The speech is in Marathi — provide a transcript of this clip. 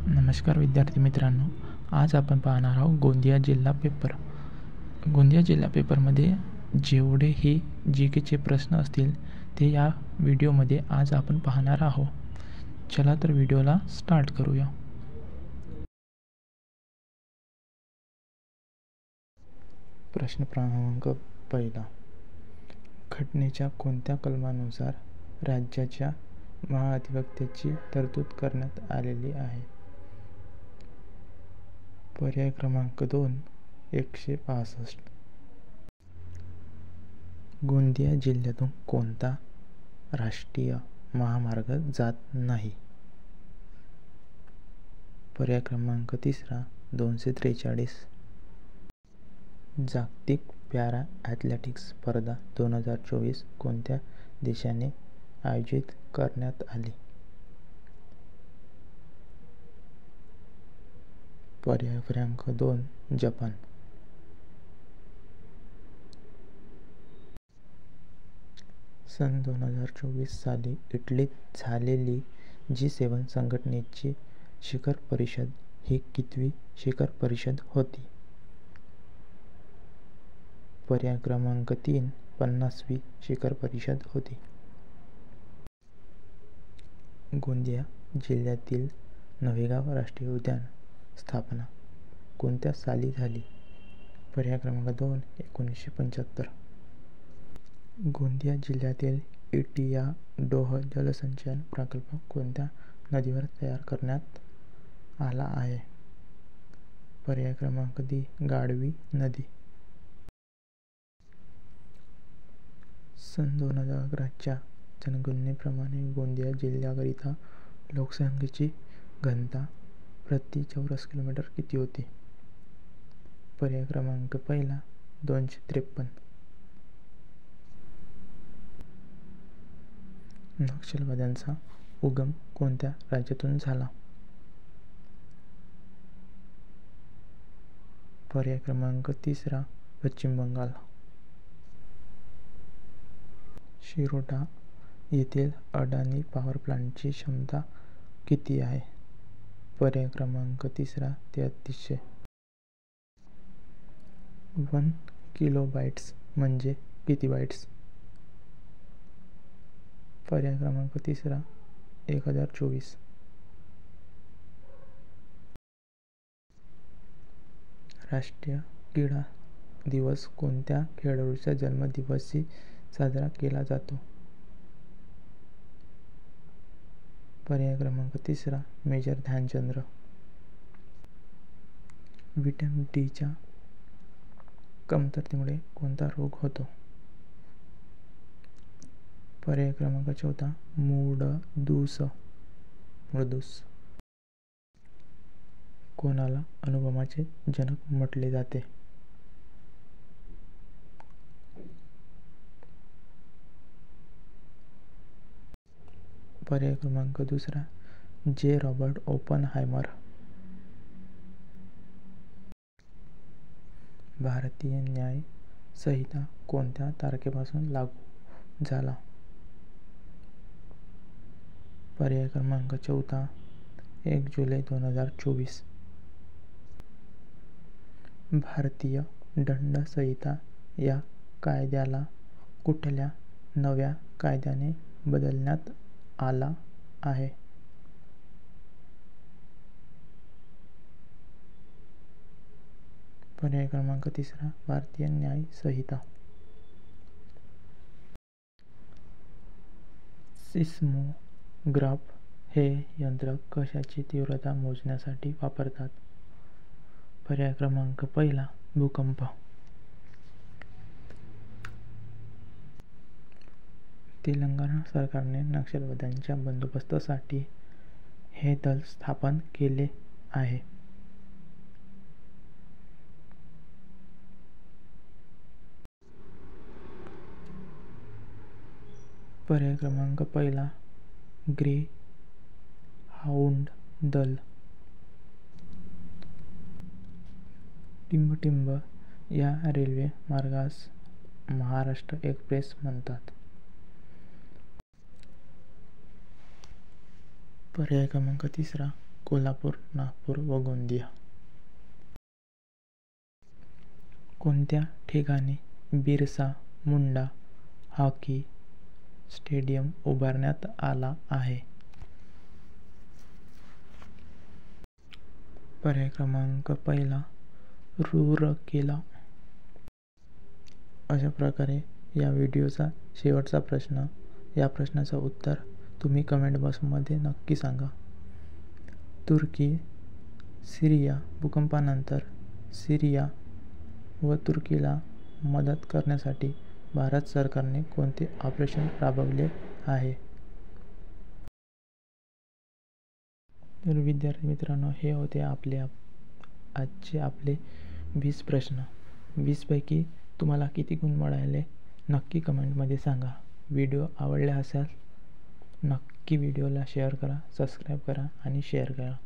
नमस्कार विद्यार्थी मित्रांनो, आज आपण पाहणार आहोत गोंदिया जिल्हा पेपर. गोंदिया जिल्हा पेपरमध्ये जेवढेही GKचे प्रश्न असतील ते या व्हिडिओमध्ये आज आपण पाहणार आहोत. चला तर व्हिडिओला स्टार्ट करूया. प्रश्न क्रमांक पहिला. घटनेच्या कोणत्या कलमानुसार राज्याच्या महाधिवक्त्याची तरतूद करण्यात आलेली आहे? पर्याय क्रमांक 2 165. गोंदिया जिल्ह्यातून कोणता राष्ट्रीय महामार्ग जात नाही? पर्याय क्रमांक 3 243. जागतिक पॅरा ॲथलेटिक्स स्पर्धा 2024 कोणत्या देशाने आयोजित करण्यात आली? पर्याय क्रमांक 2 जपान. सन 2024 साली इटलीत झालेली G7 संघटनेची शिखर परिषद ही कितवी शिखर परिषद होती? पर्याय क्रमांक 3 50वी शिखर परिषद होती. गोंदिया जिल्ह्यातील नवेगाव राष्ट्रीय उद्यान स्थापना कोणत्या साली झाली? पर्याय क्रमांक 2 1975. गोंदिया जिल्ह्यातील इटियाडोह जलसंचयन प्रकल्प कोणत्या नदीवर तयार करण्यात आला आहे? पर्याय क्रमांक 3 गाढवी नदी. सन 2011च्या जनगणनेप्रमाणे गोंदिया जिल्ह्याकरिता लोकसंख्येची घनता प्रति चौरस किलोमीटर किती होती? पर्याय क्रमांक 1 253. नक्षलवाद्यांचा उगम कोणत्या राज्यातून झाला? पर्याय क्रमांक 3 पश्चिम बंगाल. शिरोडा येथील अडानी पॉवर प्लांटची क्षमता किती आहे? पर्याय क्रमांक 3 3300. 1 किलोबाइट्स म्हणजे किती बाइट्स? पर्याय क्रमांक 3 1024. राष्ट्रीय क्रीडा दिवस कोणत्या खेळाडूच्या जन्मदिवशी साजरा केला जातो? पर्याय क्रमांक 3 मेजर ध्यानचंद्र. व्हिटॅमिन डीच्या कमतरतेमुळे कोणता रोग होतो? पर्याय क्रमांक 14 मूळदूस. कोणाला अनुभवाचे जनक म्हटले जाते? पर्याय क्रमांक 2 जे. Robert Oppenheimer. भारतीय न्याय संहिता कोणत्या तारखेपासून लागू झाला? पर्याय क्रमांक 14 1 जुलै 2024. भारतीय दंड संहिता या कायद्याला कुठल्या नव्या कायद्याने बदलण्यात आला आहे? पर्याय क्रमांक 3 भारतीय न्याय संहिता. सिस्मोग्राफ हे यंत्र कशाची तीव्रता मोजण्यासाठी वापरतात? पर्याय क्रमांक 1 भूकंप. तेलंगणा सरकारने नक्षलवाद्यांच्या बंदोबस्तासाठी हे दल स्थापन केले आहे. पर्याय क्रमांक 1 ग्रे हाऊंड दल. टिंबटिंब या रेल्वे मार्गास महाराष्ट्र एक्सप्रेस म्हणतात. पर्याय क्रमांक 3 कोल्हापूर, नागपूर व गोंदिया. कोणत्या ठिकाणी बिरसा मुंडा हॉकी स्टेडियम उभारण्यात आला आहे? पर्याय क्रमांक पहिला, रूरकेला. अशा प्रकारे या व्हिडिओचा शेवटचा प्रश्न, या प्रश्नाचं उत्तर तुम्ही कमेंट बॉक्समध्ये नक्की सांगा. तुर्की सिरिया भूकंपानंतर सिरिया व तुर्कीला मदत करण्यासाठी भारत सरकारने कोणते ऑपरेशन राबवले आहे? तर विद्यार्थी मित्रांनो, हे होते आजचे आपले 20 प्रश्न. 20 पैकी तुम्हाला किती गुण मिळाले नक्की कमेंटमध्ये सांगा. व्हिडिओ आवडला असेल नक्की व्हिडिओला शेअर करा, सबस्क्राईब करा आणि शेअर करा.